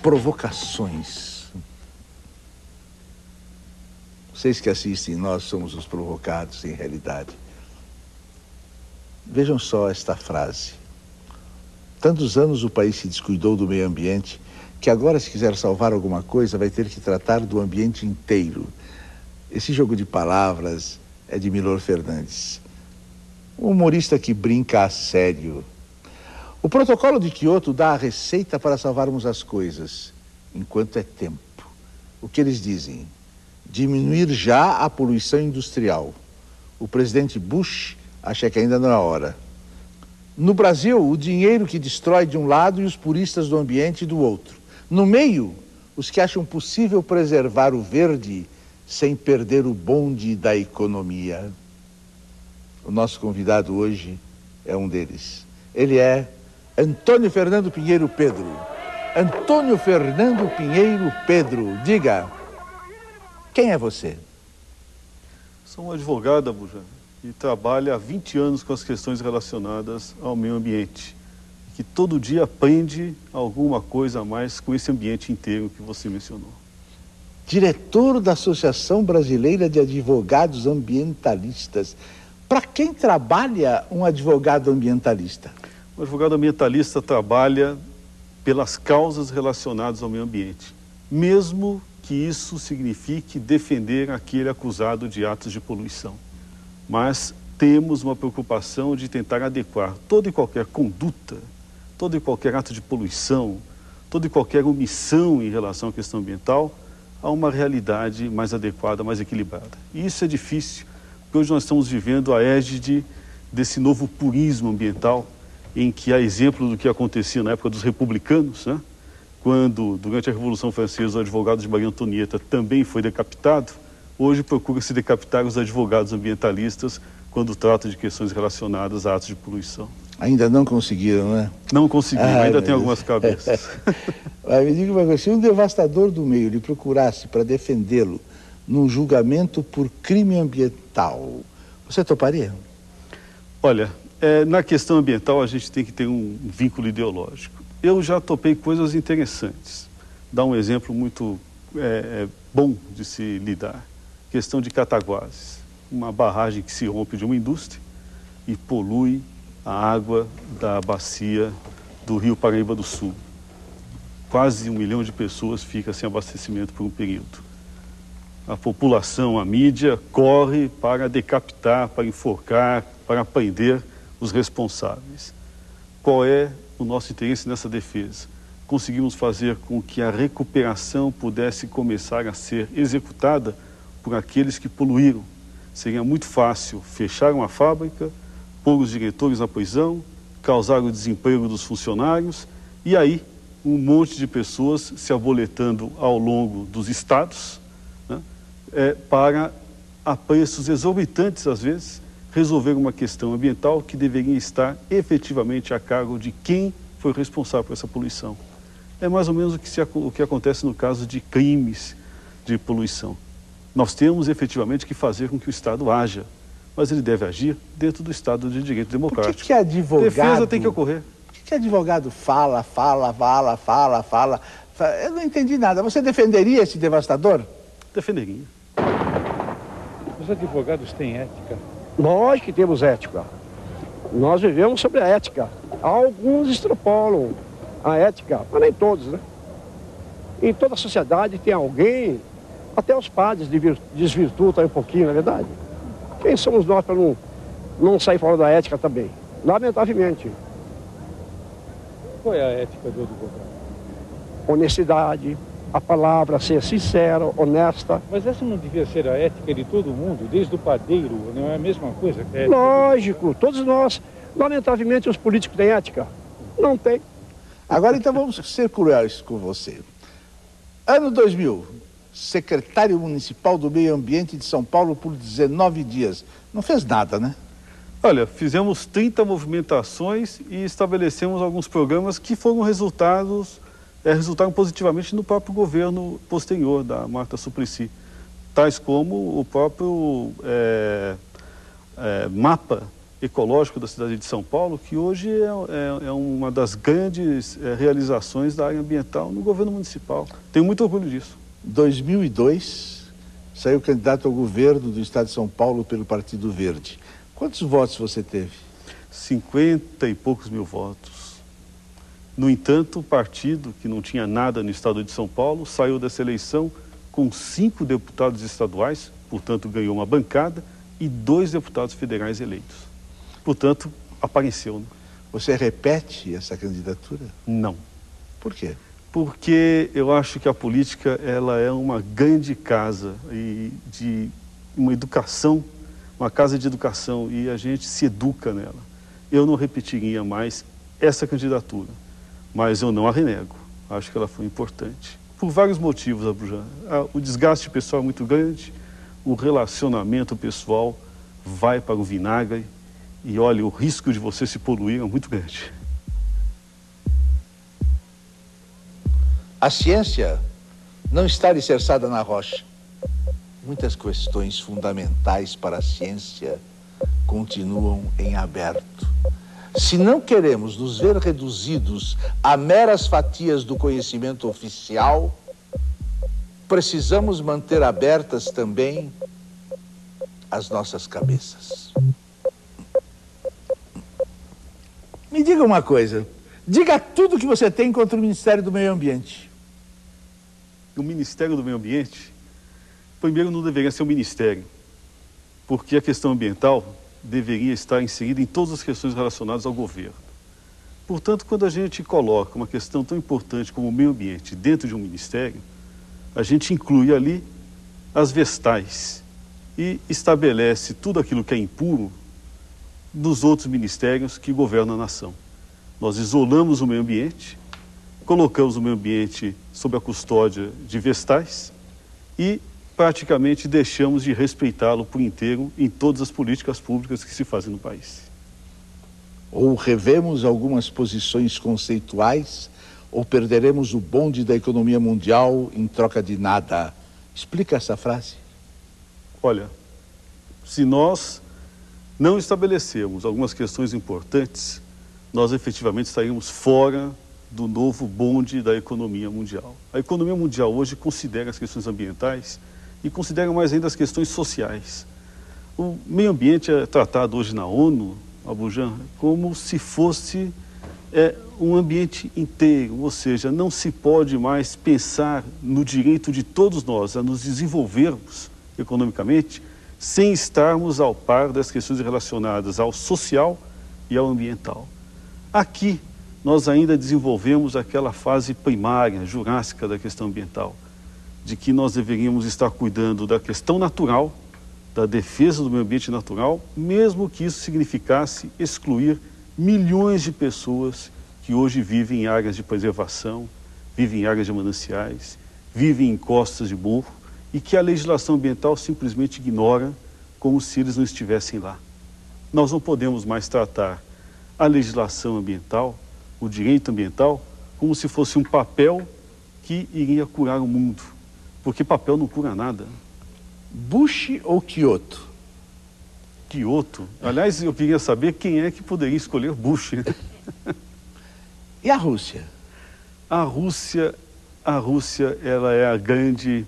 provocações. Vocês que assistem, nós somos os provocados em realidade. Vejam só esta frase. Tantos anos o país se descuidou do meio ambiente que agora, se quiser salvar alguma coisa, vai ter que tratar do ambiente inteiro. Esse jogo de palavras é de Milor Fernandes, um humorista que brinca a sério. O protocolo de Kyoto dá a receita para salvarmos as coisas, enquanto é tempo. O que eles dizem? Diminuir já a poluição industrial. O presidente Bush acha que ainda não é hora. No Brasil, o dinheiro que destrói de um lado e os puristas do ambiente do outro. No meio, os que acham possível preservar o verde sem perder o bonde da economia. O nosso convidado hoje é um deles. Ele é Antônio Fernando Pinheiro Pedro. Antônio Fernando Pinheiro Pedro, diga, quem é você? Sou um advogado, Abujamra, e trabalho há 20 anos com as questões relacionadas ao meio ambiente. Que todo dia aprende alguma coisa a mais com esse ambiente inteiro que você mencionou. Diretor da Associação Brasileira de Advogados Ambientalistas. Para quem trabalha um advogado ambientalista? O advogado ambientalista trabalha pelas causas relacionadas ao meio ambiente, mesmo que isso signifique defender aquele acusado de atos de poluição. Mas temos uma preocupação de tentar adequar toda e qualquer conduta, todo e qualquer ato de poluição, toda e qualquer omissão em relação à questão ambiental a uma realidade mais adequada, mais equilibrada. E isso é difícil, porque hoje nós estamos vivendo a égide desse novo purismo ambiental, em que, a exemplo do que acontecia na época dos republicanos, né? Quando, durante a Revolução Francesa, o advogado de Maria Antonieta também foi decapitado, hoje procura-se decapitar os advogados ambientalistas quando trata de questões relacionadas a atos de poluição. Ainda não conseguiram, né? Não conseguiram, ainda tem algumas cabeças. Mas me diga uma coisa, se um devastador do meio lhe procurasse para defendê-lo num julgamento por crime ambiental, você toparia? Olha, na questão ambiental a gente tem que ter um vínculo ideológico. Eu já topei coisas interessantes. Dá um exemplo muito bom de se lidar. Questão de Cataguases, uma barragem que se rompe de uma indústria e polui a água da bacia do Rio Paraíba do Sul. Quase 1 milhão de pessoas ficam sem abastecimento por um período. A população, a mídia, corre para decapitar, para enforcar, para prender os responsáveis. Qual é o nosso interesse nessa defesa? Conseguimos fazer com que a recuperação pudesse começar a ser executada por aqueles que poluíram. Seria muito fácil fechar uma fábrica, pôr os diretores na prisão, causar o desemprego dos funcionários e aí um monte de pessoas se aboletando ao longo dos estados, né, para, a preços exorbitantes às vezes, resolver uma questão ambiental que deveria estar efetivamente a cargo de quem foi responsável por essa poluição. É mais ou menos o que acontece no caso de crimes de poluição. Nós temos efetivamente que fazer com que o Estado haja, mas ele deve agir dentro do Estado de direito democrático. Por que advogado... Defesa tem que ocorrer. Por que advogado fala? Eu não entendi nada. Você defenderia esse devastador? Defenderia. Os advogados têm ética? Nós que temos ética. Nós vivemos sobre a ética. Alguns extrapolam a ética, mas nem todos, né? Em toda a sociedade tem alguém, até os padres desvirtuam um pouquinho, não é verdade? Quem somos nós para não sair fora da ética também? Lamentavelmente. Qual é a ética do advogado? Honestidade, a palavra, ser sincera, honesta. Mas essa não devia ser a ética de todo mundo, desde o padeiro, não é a mesma coisa? Lógico, todos nós. Lamentavelmente os políticos têm ética? Não tem. Agora então vamos ser cruéis com você. Ano 2000, secretário municipal do Meio Ambiente de São Paulo por 19 dias. Não fez nada, né? Olha, fizemos 30 movimentações e estabelecemos alguns programas que foram resultaram positivamente no próprio governo posterior da Marta Suplicy, tais como o próprio mapa ecológico da cidade de São Paulo, que hoje é uma das grandes realizações da área ambiental no governo municipal. Tenho muito orgulho disso. 2002, saiu candidato ao governo do estado de São Paulo pelo Partido Verde. Quantos votos você teve? 50 e poucos mil votos. No entanto, o partido, que não tinha nada no estado de São Paulo, saiu dessa eleição com 5 deputados estaduais, portanto ganhou uma bancada, e 2 deputados federais eleitos. Portanto, apareceu. Né? Você repete essa candidatura? Não. Por quê? Porque eu acho que a política ela é uma grande casa de uma educação, uma casa de educação, e a gente se educa nela. Eu não repetiria mais essa candidatura, mas eu não a renego. Acho que ela foi importante. Por vários motivos, Abujamra. O desgaste pessoal é muito grande, o relacionamento pessoal vai para o vinagre, e olha, o risco de você se poluir é muito grande. A ciência não está alicerçada na rocha. Muitas questões fundamentais para a ciência continuam em aberto. Se não queremos nos ver reduzidos a meras fatias do conhecimento oficial, precisamos manter abertas também as nossas cabeças. Me diga uma coisa, diga tudo que você tem contra o Ministério do Meio Ambiente. O Ministério do Meio Ambiente, primeiro, não deveria ser um ministério, porque a questão ambiental deveria estar inserida em todas as questões relacionadas ao governo. Portanto, quando a gente coloca uma questão tão importante como o meio ambiente dentro de um ministério, a gente inclui ali as vestais e estabelece tudo aquilo que é impuro dos outros ministérios que governam a nação. Nós isolamos o meio ambiente, colocamos o meio ambiente sob a custódia de vestais e praticamente deixamos de respeitá-lo por inteiro em todas as políticas públicas que se fazem no país. Ou revemos algumas posições conceituais, ou perderemos o bonde da economia mundial em troca de nada. Explica essa frase. Olha, se nós não estabelecemos algumas questões importantes, nós efetivamente estaríamos fora do novo bonde da economia mundial. A economia mundial hoje considera as questões ambientais e considera mais ainda as questões sociais. O meio ambiente é tratado hoje na ONU, Abujamra, como se fosse um ambiente inteiro, ou seja, não se pode mais pensar no direito de todos nós a nos desenvolvermos economicamente sem estarmos ao par das questões relacionadas ao social e ao ambiental. Aqui, nós ainda desenvolvemos aquela fase primária, jurássica da questão ambiental, de que nós deveríamos estar cuidando da questão natural, da defesa do meio ambiente natural, mesmo que isso significasse excluir milhões de pessoas que hoje vivem em áreas de preservação, vivem em áreas de mananciais, vivem em costas de morro, e que a legislação ambiental simplesmente ignora como se eles não estivessem lá. Nós não podemos mais tratar a legislação ambiental, o direito ambiental, como se fosse um papel que iria curar o mundo, porque papel não cura nada. Bush ou Kyoto? Kyoto? Aliás, eu queria saber quem é que poderia escolher Bush. E a Rússia? A Rússia, ela é a grande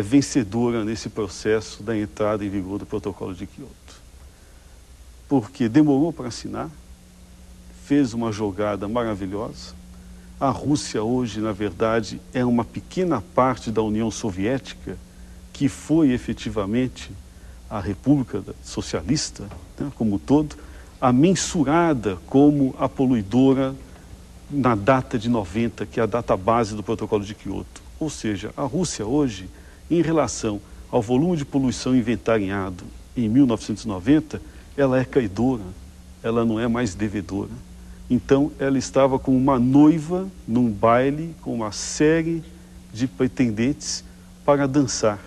vencedora nesse processo da entrada em vigor do protocolo de Kyoto. Porque demorou para assinar, fez uma jogada maravilhosa. A Rússia hoje, na verdade, é uma pequena parte da União Soviética que foi efetivamente a República Socialista, né, como um todo, amensurada como a poluidora na data de 90, que é a data base do protocolo de Kyoto. Ou seja, a Rússia hoje, em relação ao volume de poluição inventariado em 1990, ela é credora, ela não é mais devedora. Então, ela estava como uma noiva num baile com uma série de pretendentes para dançar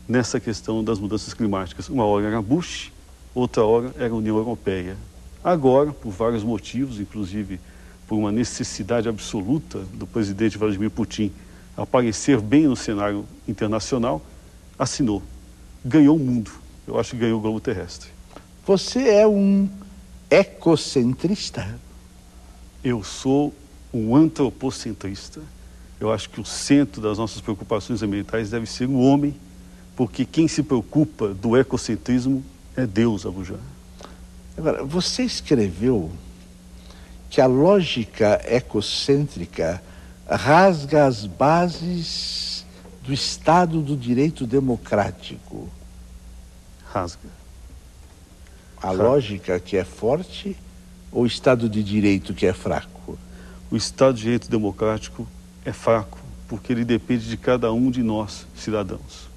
nessa questão das mudanças climáticas. Uma hora era Bush, outra hora era a União Europeia. Agora, por vários motivos, inclusive por uma necessidade absoluta do presidente Vladimir Putin aparecer bem no cenário internacional, assinou. Ganhou o mundo. Eu acho que ganhou o globo terrestre. Você é um ecocentrista? Eu sou um antropocentrista. Eu acho que o centro das nossas preocupações ambientais deve ser o homem, porque quem se preocupa do ecocentrismo é Deus, Abujamra. Agora, você escreveu que a lógica ecocêntrica rasga as bases do Estado do Direito Democrático. Rasga. A lógica que é forte ou o Estado de Direito que é fraco? O Estado de Direito Democrático é fraco, porque ele depende de cada um de nós, cidadãos.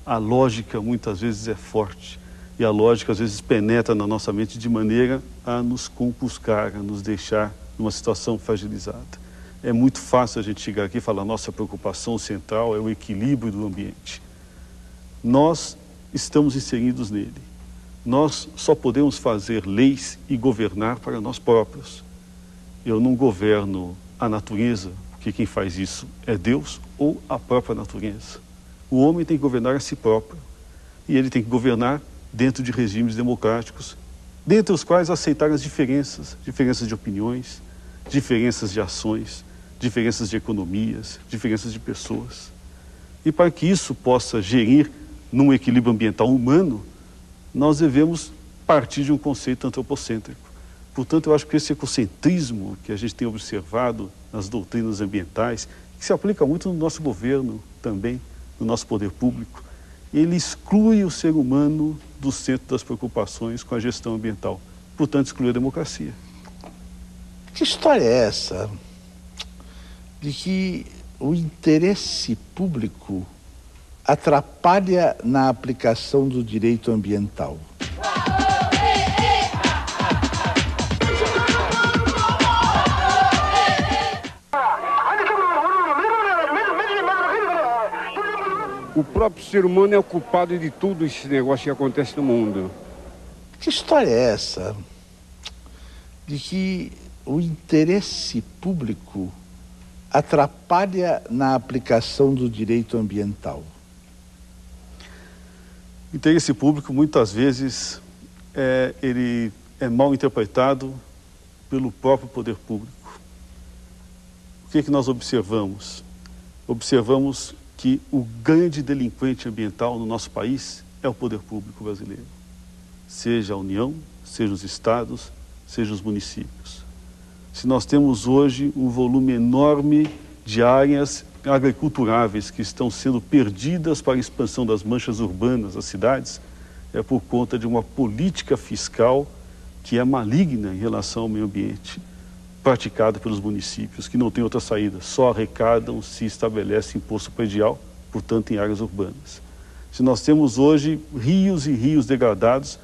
A lógica muitas vezes é forte, e a lógica às vezes penetra na nossa mente de maneira a nos compuscar, a nos deixar numa situação fragilizada. É muito fácil a gente chegar aqui e falar, nossa preocupação central é o equilíbrio do ambiente. Nós estamos inseridos nele. Nós só podemos fazer leis e governar para nós próprios. Eu não governo a natureza, porque quem faz isso é Deus ou a própria natureza. O homem tem que governar a si próprio. E ele tem que governar dentro de regimes democráticos, dentre os quais aceitar as diferenças de opiniões, diferenças de ações, diferenças de economias, diferenças de pessoas. E para que isso possa gerir num equilíbrio ambiental humano, nós devemos partir de um conceito antropocêntrico. Portanto, eu acho que esse ecocentrismo que a gente tem observado nas doutrinas ambientais, que se aplica muito no nosso governo também, no nosso poder público, ele exclui o ser humano do centro das preocupações com a gestão ambiental. Portanto, exclui a democracia. Que história é essa de que o interesse público atrapalha na aplicação do direito ambiental? O próprio ser humano é o culpado de tudo esse negócio que acontece no mundo. Que história é essa de que o interesse público atrapalha na aplicação do direito ambiental? O interesse público, muitas vezes, ele é mal interpretado pelo próprio poder público. O que é que nós observamos? Observamos que o grande delinquente ambiental no nosso país é o poder público brasileiro. Seja a União, seja os estados, seja os municípios. Se nós temos hoje um volume enorme de áreas agriculturáveis que estão sendo perdidas para a expansão das manchas urbanas das cidades, é por conta de uma política fiscal que é maligna em relação ao meio ambiente, praticada pelos municípios, que não tem outra saída, só arrecadam se estabelece imposto predial, portanto, em áreas urbanas. Se nós temos hoje rios e rios degradados,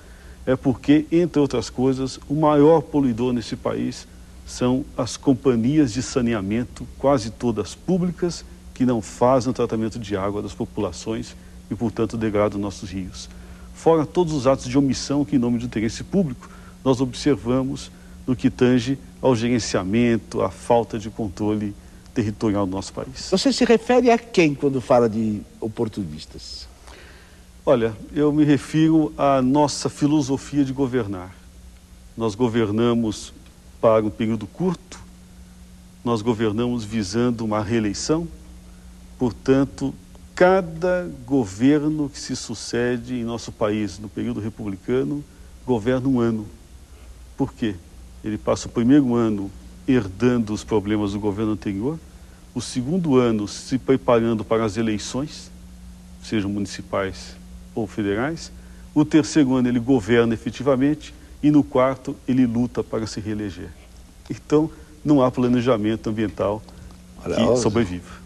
é porque, entre outras coisas, o maior poluidor nesse país são as companhias de saneamento, quase todas públicas, que não fazem o tratamento de água das populações e, portanto, degradam nossos rios. Fora todos os atos de omissão que, em nome do interesse público, nós observamos no que tange ao gerenciamento, à falta de controle territorial do nosso país. Você se refere a quem quando fala de oportunistas? Olha, eu me refiro à nossa filosofia de governar. Nós governamos para um período curto, nós governamos visando uma reeleição, portanto, cada governo que se sucede em nosso país no período republicano governa um ano. Por quê? Ele passa o primeiro ano herdando os problemas do governo anterior, o segundo ano se preparando para as eleições, sejam municipais ou federais, o terceiro ano ele governa efetivamente e no quarto ele luta para se reeleger. Então, não há planejamento ambiental que sobreviva.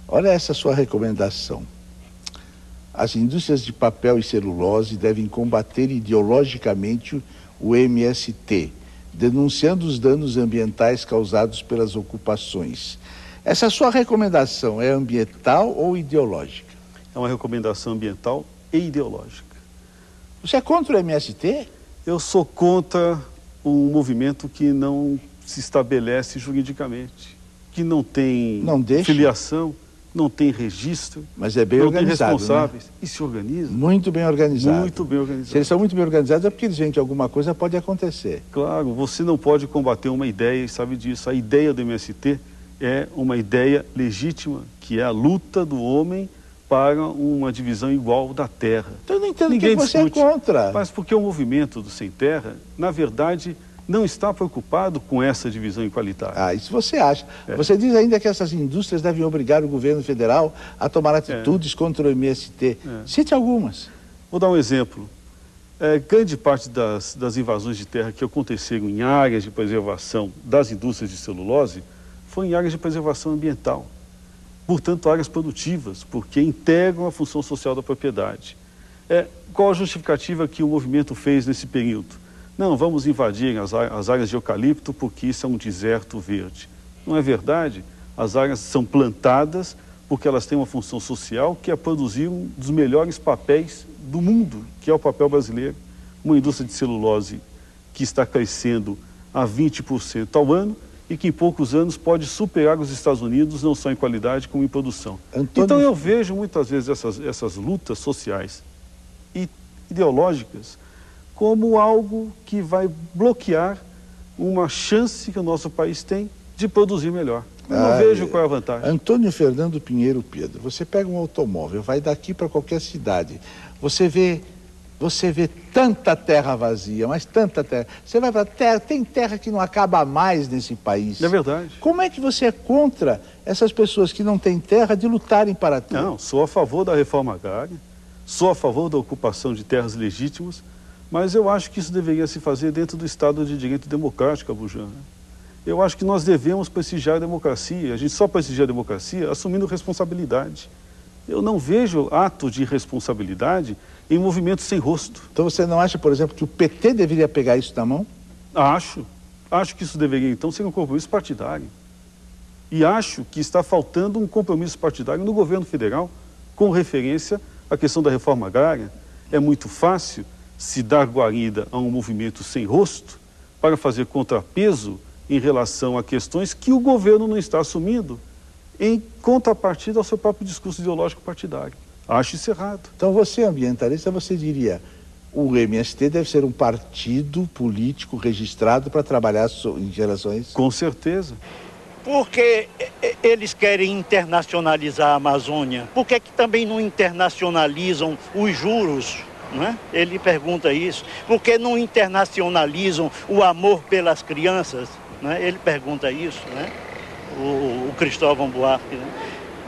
Olha essa sua recomendação. As indústrias de papel e celulose devem combater ideologicamente o MST, denunciando os danos ambientais causados pelas ocupações. Essa sua recomendação é ambiental ou ideológica? É uma recomendação ambiental e ideológica. Você é contra o MST? Eu sou contra um movimento que não se estabelece juridicamente, que não tem filiação não tem registro, mas é bem não organizado, tem responsáveis, né? E se organiza. Muito bem organizado. Muito bem organizado. Se eles são muito bem organizados, é porque eles veem que alguma coisa pode acontecer. Claro, você não pode combater uma ideia e sabe disso. A ideia do MST é uma ideia legítima, que é a luta do homem para uma divisão igual da terra. Então eu não entendo Ninguém que você é discute, contra. Mas porque o movimento do Sem Terra, na verdade, não está preocupado com essa divisão igualitária. Ah, isso você acha. Você diz ainda que essas indústrias devem obrigar o governo federal a tomar atitudes contra o MST. Cite algumas. Vou dar um exemplo. Grande parte das invasões de terra que aconteceram em áreas de preservação das indústrias de celulose foi em áreas de preservação ambiental. Portanto, áreas produtivas, porque integram a função social da propriedade. Qual a justificativa que o movimento fez nesse período? Não, vamos invadir as áreas de eucalipto porque isso é um deserto verde. Não é verdade. As áreas são plantadas porque elas têm uma função social que é produzir um dos melhores papéis do mundo, que é o papel brasileiro. Uma indústria de celulose que está crescendo a 20% ao ano e que em poucos anos pode superar os Estados Unidos, não só em qualidade, como em produção. Então eu vejo muitas vezes essas lutas sociais e ideológicas como algo que vai bloquear uma chance que o nosso país tem de produzir melhor. Eu não vejo qual é a vantagem. Antônio Fernando Pinheiro Pedro, você pega um automóvel, vai daqui para qualquer cidade, você vê tanta terra vazia, mas tanta terra. Você vai para terra, tem terra que não acaba mais nesse país. É verdade. Como é que você é contra essas pessoas que não têm terra de lutarem para ter? Não, sou a favor da reforma agrária, sou a favor da ocupação de terras legítimas, mas eu acho que isso deveria se fazer dentro do Estado de Direito Democrático, Abujamra. Eu acho que nós devemos prestigiar a democracia. A gente só prestigia a democracia assumindo responsabilidade. Eu não vejo ato de responsabilidade em movimentos sem rosto. Então você não acha, por exemplo, que o PT deveria pegar isso na mão? Acho que isso deveria então ser um compromisso partidário. E acho que está faltando um compromisso partidário no governo federal com referência à questão da reforma agrária. É muito fácil se dar guarida a um movimento sem rosto para fazer contrapeso em relação a questões que o governo não está assumindo em contrapartida ao seu próprio discurso ideológico partidário. Acho isso errado. Então você, ambientalista, você diria, o MST deve ser um partido político registrado para trabalhar em gerações? Com certeza. Porque eles querem internacionalizar a Amazônia? Por que também não internacionalizam os juros? Né? Ele pergunta isso. Por que não internacionalizam o amor pelas crianças? Né? Ele pergunta isso, né? O Cristóvão Buarque.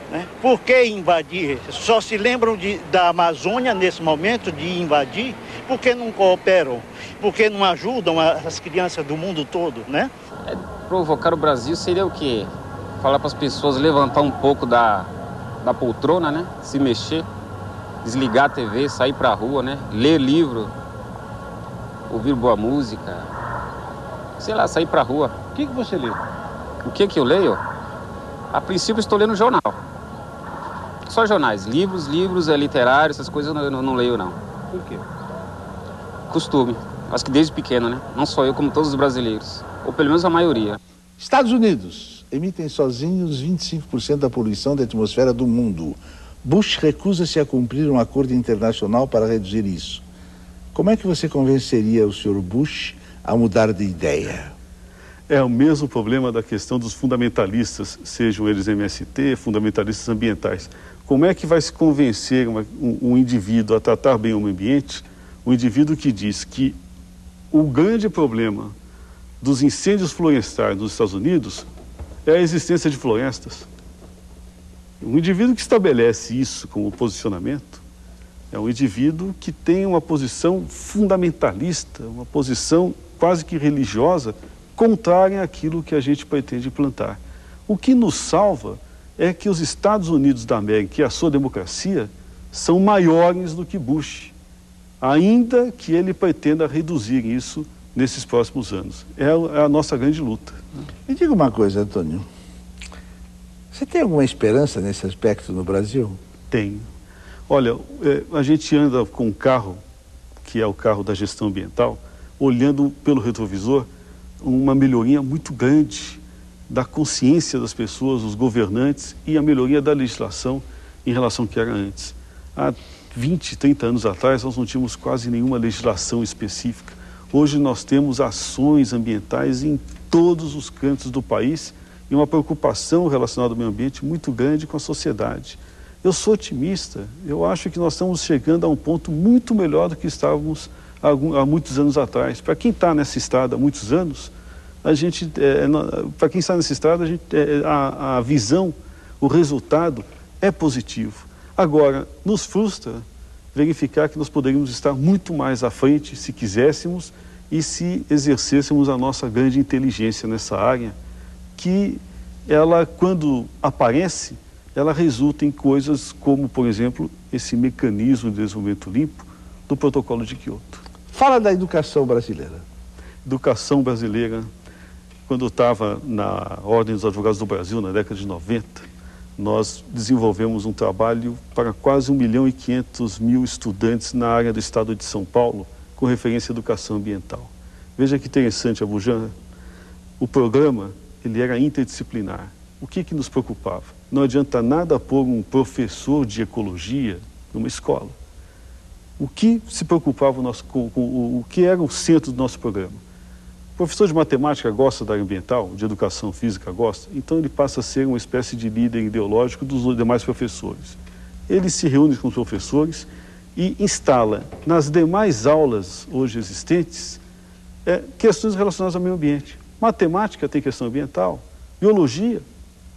Né? Por que invadir? Só se lembram da Amazônia nesse momento de invadir? Por que não cooperam? Por que não ajudam as crianças do mundo todo? Né? Provocar o Brasil seria o quê? Falar para as pessoas levantar um pouco da poltrona, né? Se mexer. Desligar a TV, sair pra rua, né? Ler livro, ouvir boa música, sei lá, sair pra rua. O que você lê? O que eu leio? A princípio estou lendo jornal. Só jornais, livros literários, essas coisas eu não leio não. Por quê? Costume, acho que desde pequeno, né? Não só eu, como todos os brasileiros, ou pelo menos a maioria. Estados Unidos emitem sozinhos 25% da poluição da atmosfera do mundo. Bush recusa-se a cumprir um acordo internacional para reduzir isso. Como é que você convenceria o Sr. Bush a mudar de ideia? É o mesmo problema da questão dos fundamentalistas, sejam eles MST, fundamentalistas ambientais. Como é que vai se convencer um indivíduo a tratar bem o meio ambiente, um indivíduo que diz que o grande problema dos incêndios florestais nos Estados Unidos é a existência de florestas? Um indivíduo que estabelece isso como posicionamento é um indivíduo que tem uma posição fundamentalista, uma posição quase que religiosa, contrária àquilo que a gente pretende implantar. O que nos salva é que os Estados Unidos da América e a sua democracia são maiores do que Bush, ainda que ele pretenda reduzir isso nesses próximos anos. É a nossa grande luta. Me diga uma coisa, Antônio. Você tem alguma esperança nesse aspecto no Brasil? Tenho. Olha, a gente anda com um carro, que é o carro da gestão ambiental, olhando pelo retrovisor uma melhoria muito grande da consciência das pessoas, dos governantes e a melhoria da legislação em relação ao que era antes. Há 20, 30 anos atrás, nós não tínhamos quase nenhuma legislação específica. Hoje nós temos ações ambientais em todos os cantos do país e uma preocupação relacionada ao meio ambiente muito grande com a sociedade. Eu sou otimista, eu acho que nós estamos chegando a um ponto muito melhor do que estávamos há muitos anos atrás. Para quem está nessa estrada há muitos anos, para quem está nessa estrada, a visão, o resultado é positivo. Agora, nos frustra verificar que nós poderíamos estar muito mais à frente se quiséssemos e se exercêssemos a nossa grande inteligência nessa área, que ela, quando aparece, ela resulta em coisas como, por exemplo, esse mecanismo de desenvolvimento limpo do Protocolo de Quioto. Fala da educação brasileira. Educação brasileira, quando eu estava na Ordem dos Advogados do Brasil, na década de 90, nós desenvolvemos um trabalho para quase 1.500.000 estudantes na área do estado de São Paulo, com referência à educação ambiental. Veja que interessante, Abujanra. O programa, ele era interdisciplinar. O que nos preocupava? Não adianta nada pôr um professor de ecologia numa escola. O que se preocupava o que era o centro do nosso programa? O professor de matemática gosta da área ambiental, de educação física gosta, então ele passa a ser uma espécie de líder ideológico dos demais professores. Ele se reúne com os professores e instala nas demais aulas hoje existentes questões relacionadas ao meio ambiente. Matemática tem questão ambiental, biologia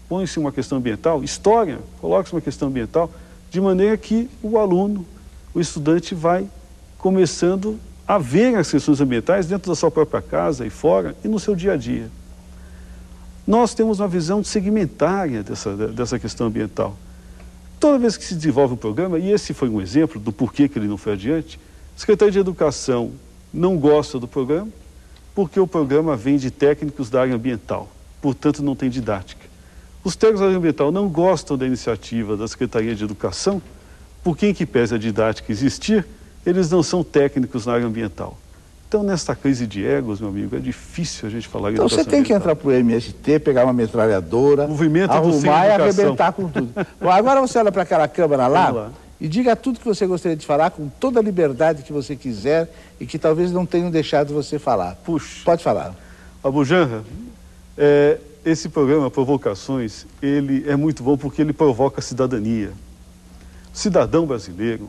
põe-se uma questão ambiental, história coloca-se uma questão ambiental, de maneira que o aluno, o estudante vai começando a ver as questões ambientais dentro da sua própria casa e fora e no seu dia a dia. Nós temos uma visão segmentária dessa questão ambiental. Toda vez que se desenvolve um programa, e esse foi um exemplo do porquê que ele não foi adiante, a Secretaria de Educação não gosta do programa, porque o programa vem de técnicos da área ambiental, portanto não tem didática. Os técnicos da área ambiental não gostam da iniciativa da Secretaria de Educação, porque em que pese a didática existir, eles não são técnicos na área ambiental. Então, nesta crise de egos, meu amigo, é difícil a gente falar em educação ambiental. Então, você tem que entrar para o MST, pegar uma metralhadora, arrumar e arrebentar com tudo. Bom, agora você olha para aquela câmera lá e diga tudo que você gostaria de falar com toda a liberdade que você quiser e que talvez não tenham deixado você falar. Puxa. Pode falar. Abujanra, esse programa Provocações, ele é muito bom porque ele provoca a cidadania. O cidadão brasileiro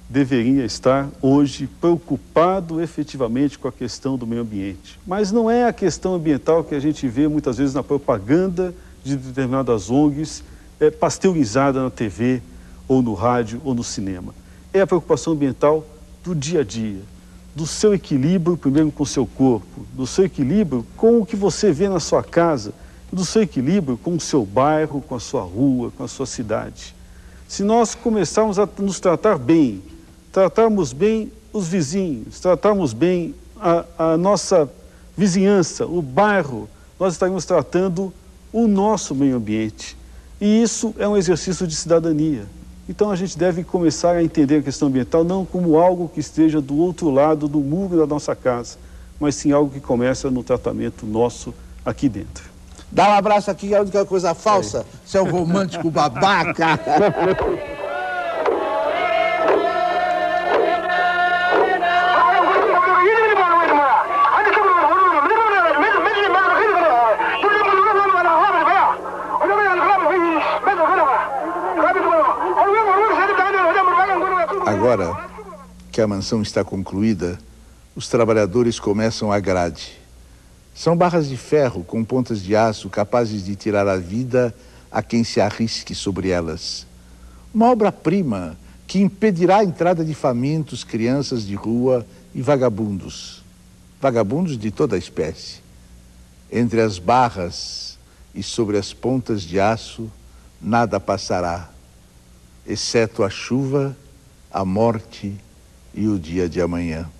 deveria estar hoje preocupado efetivamente com a questão do meio ambiente. Mas não é a questão ambiental que a gente vê muitas vezes na propaganda de determinadas ONGs, pasteurizada na TV, ou no rádio, ou no cinema. É a preocupação ambiental do dia a dia, do seu equilíbrio primeiro com o seu corpo, do seu equilíbrio com o que você vê na sua casa, do seu equilíbrio com o seu bairro, com a sua rua, com a sua cidade. Se nós começarmos a nos tratar bem, tratarmos bem os vizinhos, tratarmos bem a nossa vizinhança, o bairro, nós estaremos tratando o nosso meio ambiente. E isso é um exercício de cidadania. Então a gente deve começar a entender a questão ambiental não como algo que esteja do outro lado do muro da nossa casa, mas sim algo que começa no tratamento nosso aqui dentro. Dá um abraço aqui, é a única coisa falsa, seu romântico babaca. Agora que a mansão está concluída, os trabalhadores começam a grade. São barras de ferro com pontas de aço capazes de tirar a vida a quem se arrisque sobre elas. Uma obra-prima que impedirá a entrada de famintos, crianças de rua e vagabundos. Vagabundos de toda a espécie. Entre as barras e sobre as pontas de aço, nada passará, exceto a chuva, a morte e o dia de amanhã.